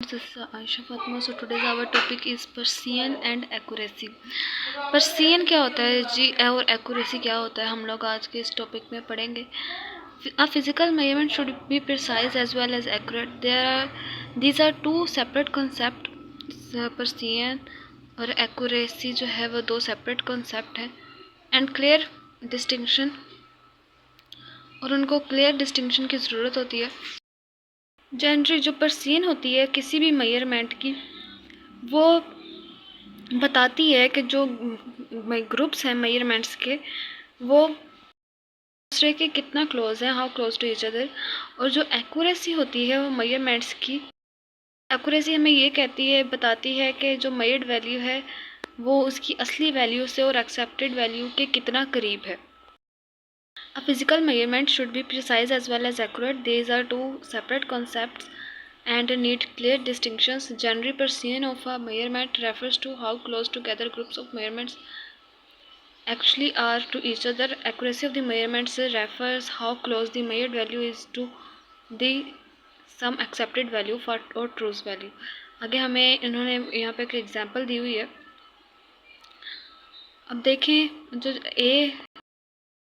This is Aisha Fatma. So today's our topic is Persian and accuracy. Persian क्या होता है जी और accuracy क्या होता है, हम लोग आज के इस टॉपिक में पढ़ेंगे. A physical measurement should be precise as well as accurate. These are two separate concepts. Persian और accuracy जो है वो दो separate concept है and clear distinction, और उनको clear distinction की ज़रूरत होती है. जनरली जो पर्सियन होती है किसी भी मेजरमेंट की, वो बताती है कि जो ग्रुप्स हैं मेजरमेंट्स के वो दूसरे के कितना क्लोज है, how close to each other. और जो एक्यूरेसी होती है वो मेजरमेंट्स की एक्यूरेसी हमें ये कहती है, बताती है कि जो मेजर्ड वैल्यू है वो उसकी असली वैल्यू से और एक्सेप्टेड वैल्यू के कितना करीब है. A physical measurement should be precise as well as accurate. These are two separate concepts and need clear distinctions. Generally, precision of a measurement refers to how close together groups of measurements actually are to each other. Accuracy of the measurements refers how close the measured value is to the some accepted value for or truth value. आगे हमें इन्होंने यहाँ पे एक example दी हुई है. अब देखें जो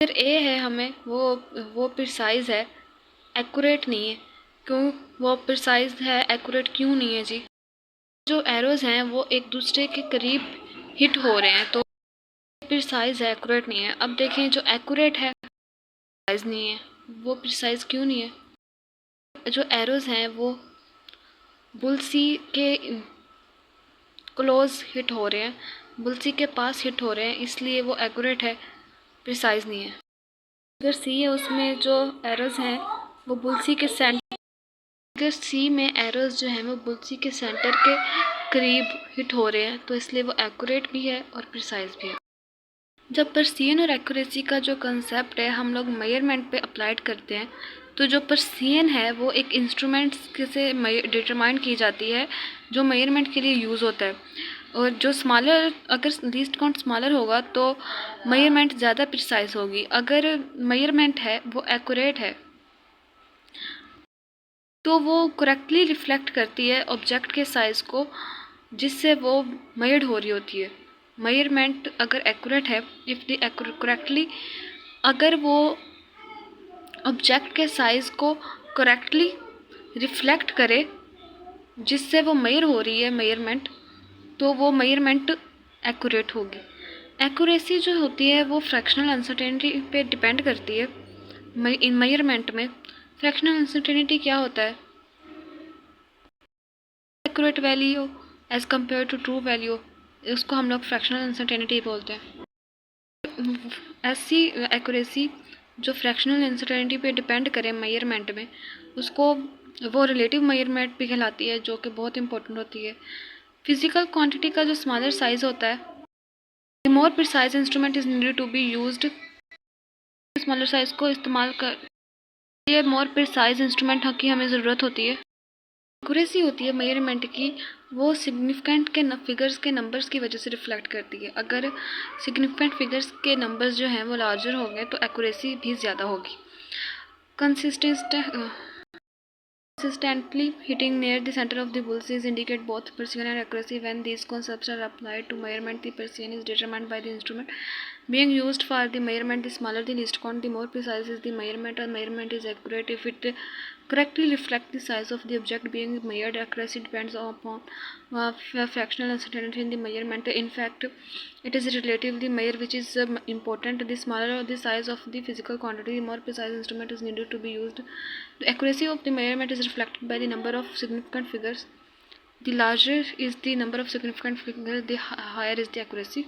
फिर ए है हमें वो प्रिसाइज है, एक्यूरेट नहीं है. क्यों वो प्रिसाइज है, एक्यूरेट क्यों नहीं है जी? जो एरोज हैं वो एक दूसरे के करीब हिट हो रहे हैं तो प्रिसाइज है, एक्यूरेट नहीं है. अब देखें जो एक्यूरेट है प्रिसाइज नहीं है, वो प्रिसाइज क्यों नहीं है? जो एरोज हैं वो बुलसी के क्लोज हिट हो रहे हैं, बुलसी के पास हिट हो रहे हैं, इसलिए वो एक्यूरेट है, प्रिसाइज नहीं है. अगर सी है उसमें जो एरोज हैं वो बुलसी के सेंटर, अगर सी में एरोज जो हैं वो बुलसी के सेंटर के करीब हिट हो रहे हैं तो इसलिए वो एक्यूरेट भी है और प्रिसाइज भी है. जब पर्सियन और एक्यूरेसी का जो कंसेप्ट है हम लोग मेजरमेंट पे अप्लाइड करते हैं तो जो पर्सियन है वो एक इंस्ट्रूमेंट से डिटरमाइन की जाती है जो मेजरमेंट के लिए यूज़ होता है. और जो स्मॉलर, अगर लीस्ट काउंट स्मॉलर होगा तो मेजरमेंट ज़्यादा प्रिसाइज होगी. अगर मेजरमेंट है वो एक्यूरेट है तो वो करेक्टली रिफ्लेक्ट करती है ऑब्जेक्ट के साइज़ को जिससे वो मेजर्ड हो रही होती है. मेजरमेंट अगर एक्यूरेट है, इफ़ द करेक्टली, अगर वो ऑब्जेक्ट के साइज़ को करेक्टली रिफ्लेक्ट करे जिससे वो मेजर हो रही है मेजरमेंट, तो वो मेजरमेंट एक्यूरेट होगी. एक्यूरेसी जो होती है वो फ्रैक्शनल अनसर्टेनिटी पे डिपेंड करती है. इन मेजरमेंट में फ्रैक्शनल अनसर्टेनिटी क्या होता है? Accurate value as compare to true value, उसको हम लोग फ्रैक्शनल अनसर्टेनिटी बोलते हैं. ऐसी एक्यूरेसी जो फ्रैक्शनल अनसर्टेनिटी पे डिपेंड करे मेजरमेंट में, उसको वो रिलेटिव मेजरमेंट भी कहलाती है जो कि बहुत इंपॉर्टेंट होती है. फिजिकल क्वांटिटी का जो स्मॉलर साइज होता है, the more precise instrument is needed to be used. Smaller size को इस्तेमाल कर ये मोर प्रिसाइज इंस्ट्रूमेंट की हमें ज़रूरत होती है. एक्यूरेसी होती है मेजरमेंट की, वो सिग्निफिकेंट के फिगर्स के नंबर्स की वजह से रिफ्लेक्ट करती है. अगर सिग्निफिकेंट फिगर्स के नंबर्स जो हैं वो लार्जर होंगे तो एक्यूरेसी भी ज़्यादा होगी. Consistently hitting near the center of the bullseye indicate both precision and accuracy. When these concepts are applied to measurement, the precision is determined by the instrument being used for the measurement. The smaller the least count, the more precise is the measurement, and measurement is accurate if it correctly reflects the size of the object being measured. Accuracy depends upon fractional uncertainty in the measurement. In fact, it is relatively measure which is important. The smaller the size of the physical quantity, the more precise instrument is needed to be used. The accuracy of the measurement is reflected by the number of significant figures. The larger is the number of significant figures, the higher is the accuracy.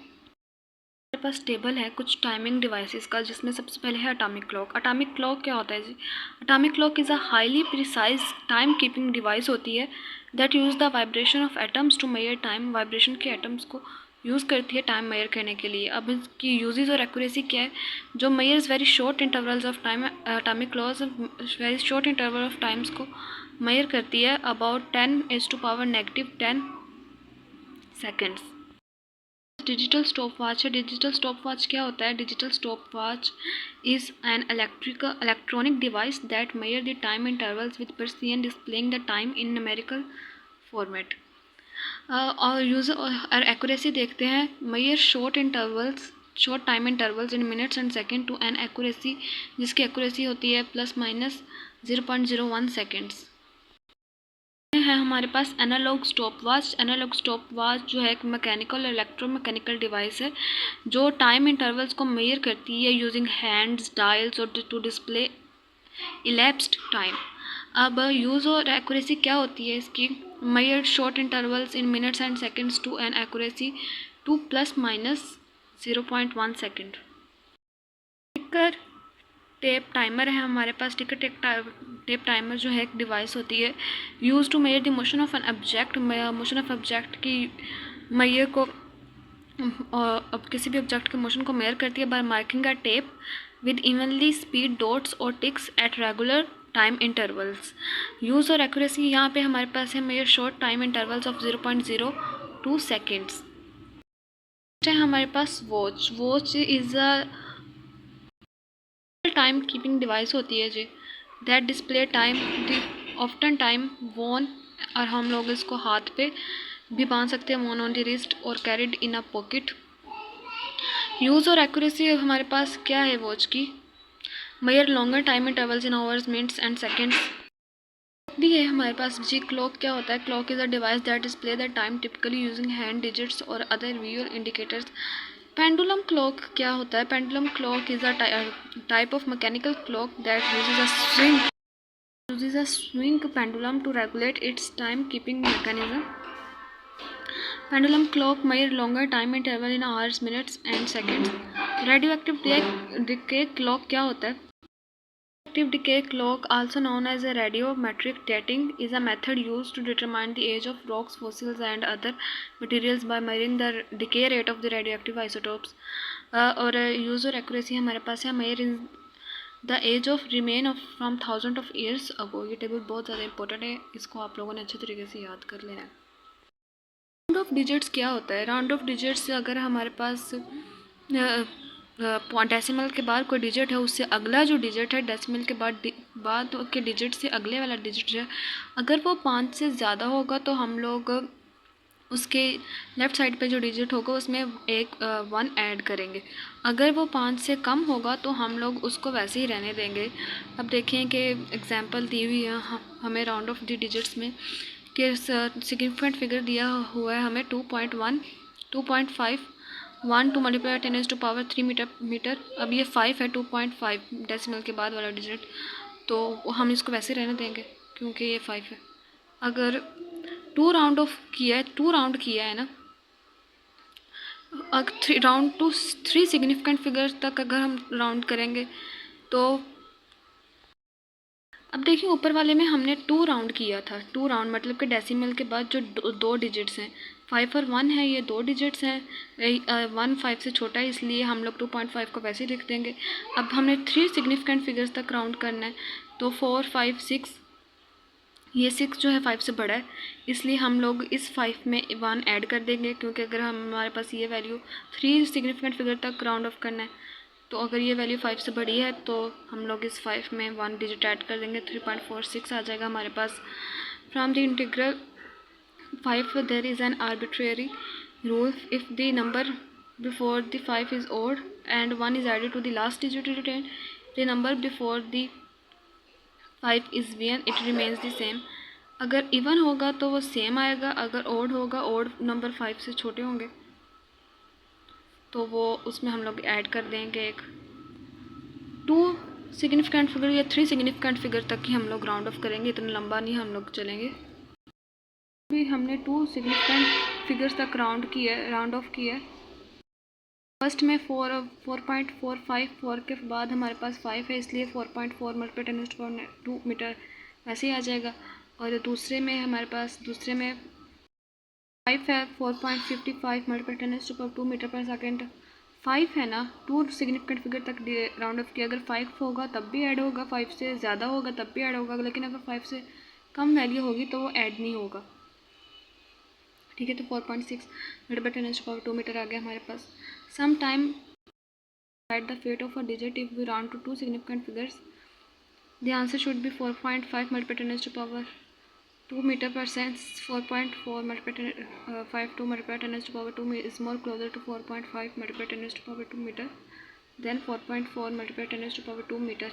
हमारे पास table है कुछ timing devices का, जिसमें सबसे पहले है atomic clock. Atomic clock क्या होता है जी? Atomic clock is a highly precise time keeping device होती है that use the vibration of atoms to measure time. Vibration के एटम्स को यूज़ करती है टाइम मेजर करने के लिए. अब इसकी यूजेस और एक्यूरेसी क्या है? जो measures very short intervals of time, atomic clock very short interval of times को मेजर करती है about 10⁻⁻10 seconds. Digital stop watch है. डिजिटल स्टॉप वॉच क्या होता है? Digital stop watch is an electronic device that measure the time intervals with precision, displaying the time in numerical format. और user और accuracy देखते हैं, measure short time intervals in minutes and second to an accuracy, जिसकी accuracy होती है ±0.01 seconds. है हमारे पास analogue stop watch. Analogue stop watch जो है एक मैकेनिकल और इलेक्ट्रोमैकेनिकल डिवाइस है जो टाइम इंटरवल्स को मेजर करती है यूजिंग हैंड्स, डायल्स और टू डिस्प्ले इलेप्स्ड टाइम। अब यूज़ और एक्यूरेसी क्या होती है इसकी, measure short intervals in minutes and seconds to an accuracy to ±0.1 second. Ticker tape timer है हमारे पास। टिकर टेप टाइमर जो है एक डिवाइस होती है use to measure the motion of an object. Motion of object की मेजर को अब किसी भी ऑब्जेक्ट के मोशन को मेजर करती है by marking a tape with evenly speed dots और ticks at regular time intervals. Use और एक्यूरेसी यहाँ पे हमारे पास है measure short time intervals of 0.02 seconds. है हमारे पास watch. Watch is a time keeping device होती है जी, that display time often time worn, और हम लोग इसको हाथ पे भी बांध सकते हैं, वॉन ऑन द रिस्ट और carried in a pocket. Use और एक्यूरेसी हमारे पास क्या है वॉच की, measure longer time intervals in hours, minutes and seconds भी है हमारे पास जी। क्लॉक क्या होता है, clock is a device that display the time typically using hand digits और other visual indicators. Pendulum clock क्या होता है, pendulum clock is a type of mechanical clock that uses a swing pendulum to regulate its time keeping mechanism. Pendulum clock measure longer time interval in hours, minutes and seconds. Radioactive decay clock क्या होता है, radioactive decay clock also known as a radiometric dating is a method used to determine the age of rocks, fossils and other materials by measuring the decay rate of the radioactive isotopes. और use और accuracy हमारे पास है measure in the age of remain of from thousand of years ago. ये table बहुत ज़्यादा important है, इसको आप लोगों ने अच्छे तरीके से याद कर लेना है। राउंड ऑफ डिजिट्स क्या होता है, राउंड ऑफ डिजिट्स अगर हमारे पास डेसिमल के बाद कोई डिजिट है, उससे अगला जो डिजिट है डेसिमल के बाद के डिजिट से अगले वाला डिजिट है, अगर वो 5 से ज़्यादा होगा तो हम लोग उसके लेफ़्ट साइड पे जो डिजिट होगा उसमें एक 1 ऐड करेंगे। अगर वो 5 से कम होगा तो हम लोग उसको वैसे ही रहने देंगे। अब देखें कि एग्जांपल दी हुई है हमें राउंड ऑफ द डिजिट्स में कि सिग्निफिकेंट फिगर दिया हुआ है हमें 2.1 2.5 1 टू मल्टीप्लाई 10⁻³ मीटर। अब ये 5 है, 2.5 डेसिमल के बाद वाला डिजिट, तो हम इसको वैसे रहने देंगे क्योंकि ये 5 है। अगर 2 राउंड किया है ना, अगर राउंड टू 3 सिग्निफिकेंट फिगर्स तक अगर हम राउंड करेंगे तो अब देखिए ऊपर वाले में हमने 2 राउंड किया था। 2 राउंड मतलब कि डेसिमल के बाद जो दो डिजिट्स हैं 5 और 1 है, ये 2 डिजिट्स हैं। 1 5 से छोटा है इसलिए हम लोग 2.5 को वैसे ही लिख देंगे। अब हमने 3 सिग्निफिकेंट फिगर्स तक राउंड करना है, तो 4 5 6, ये 6 जो है 5 से बड़ा है इसलिए हम लोग इस 5 में 1 ऐड कर देंगे, क्योंकि अगर हमारे पास ये वैल्यू 3 सिग्निफिकेंट फिगर तक राउंड ऑफ करना है, तो अगर ये वैल्यू 5 से बड़ी है तो हम लोग इस 5 में 1 डिजिट ऐड कर देंगे, 3.46 आ जाएगा हमारे पास। From the integral 5 there is an arbitrary rule, if the number before the 5 is odd and 1 is added to the last digit written, the number before the 5 is one, it remains the same. अगर even होगा तो वो same आएगा, अगर odd होगा, odd number 5 से छोटे होंगे तो वो उसमें हम लोग ऐड कर देंगे एक 2 सिग्निफिकेंट फिगर या 3 सिग्निफिकेंट फिगर तक ही हम लोग राउंड ऑफ करेंगे, इतना लंबा नहीं हम लोग चलेंगे। अभी हमने 2 सिग्निफिकेंट फिगर्स तक राउंड ऑफ किया है। फर्स्ट में 4.45, 4 के बाद हमारे पास 5 है इसलिए 4.4 मल्टीप्लाई 10⁻² मीटर वैसे ही आ जाएगा। और दूसरे में हमारे पास 5 है, 4.55 मल्टीप्लाई 10⁻² मीटर पर सेकेंड। 5 है ना, 2 सिग्निफिकेंट फिगर तक राउंड ऑफ किया, अगर 5 होगा तब भी ऐड होगा, 5 से ज़्यादा होगा तब भी ऐड होगा, लेकिन अगर 5 से कम वैल्यू होगी तो वो ऐड नहीं होगा। ठीक है, तो 4.6 मल्टीप्लाई 10⁻² मीटर आ गया हमारे पास। Some time write the fate of a digit if we round to 2 significant figures, the answer should be 4.5 multiply 10⁻²। 2 meter per sense 4.4 multiplied 5 2 multiplied 10 to power 2 is more closer to 4.5 multiplied 10 to power 2 meter then 4.4 multiplied 10 to power 2 meter।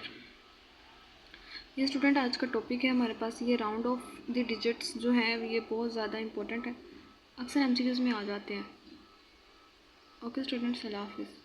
ये student आज का topic है हमारे पास। ये round of the digits जो है ये बहुत ज़्यादा इंपॉर्टेंट है, अक्सर एमसीक्यूज़ में आ जाते हैं। ओके स्टूडेंट्स, अल्लाह हाफिज़।